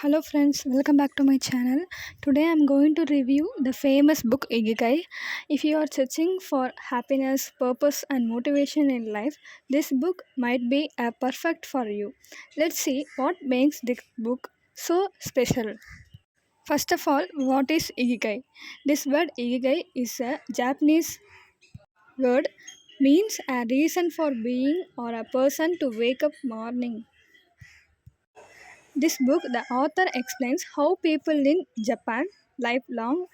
Hello friends, welcome back to my channel. Today I am going to review the famous book Ikigai. If you are searching for happiness, purpose and motivation in life, this book might be perfect for you. Let's see what makes this book so special. First of all, what is Ikigai? This word Ikigai is a Japanese word means a reason for being or a person to wake up morning. This book, the author explains how people in Japan live long,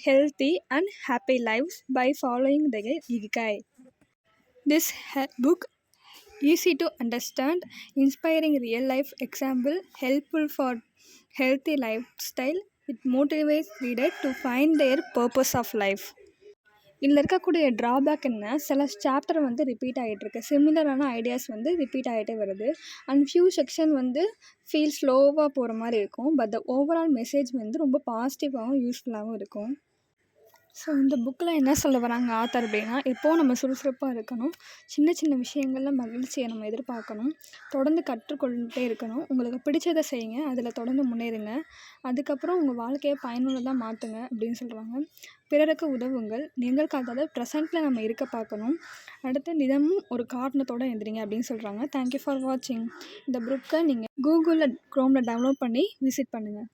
healthy, and happy lives by following the Ikigai. This book easy to understand, inspiring real life example, helpful for healthy lifestyle. It motivates reader to find their purpose of life. இதில் இருக்கக்கூடிய drawback என்ன, சில chapter வந்து repeat ஆகிட்டுருக்கு, சிமிலரான ideas வந்து repeat ஆகிட்டே வருது. And few section வந்து ஃபீல் ஸ்லோவாக போகிற மாதிரி இருக்கும். பட் த ஓவரால் மெசேஜ் வந்து ரொம்ப பாசிட்டிவாகவும் யூஸ்ஃபுல்லாகவும் இருக்கும். ஸோ இந்த புக்கில் என்ன சொல்ல வராங்க ஆத்தர் அப்படின்னா, எப்போவும் நம்ம சுறுசுறுப்பாக இருக்கணும், சின்ன சின்ன விஷயங்களில் மகிழ்ச்சியை நம்ம எதிர்பார்க்கணும், தொடர்ந்து கற்றுக்கொண்டே இருக்கணும், உங்களுக்கு பிடிச்சதை செய்யுங்க, அதில் தொடர்ந்து முன்னேறுங்க, அதுக்கப்புறம் உங்கள் வாழ்க்கையை பயனுள்ளதாக மாற்றுங்க அப்படின்னு சொல்கிறாங்க. பிறருக்கு உதவுங்கள், நிகழ்காலத்தில் ப்ரெசண்ட்டில் நம்ம இருக்க பார்க்கணும், அடுத்து தினமும் ஒரு காரணத்தோடு எழுந்திரிங்க அப்படின்னு சொல்கிறாங்க. தேங்க்யூ ஃபார் வாட்சிங். இந்த புக்கை நீங்கள் கூகுளில் க்ரோமில் டவுன்லோட் பண்ணி விசிட் பண்ணுங்கள்.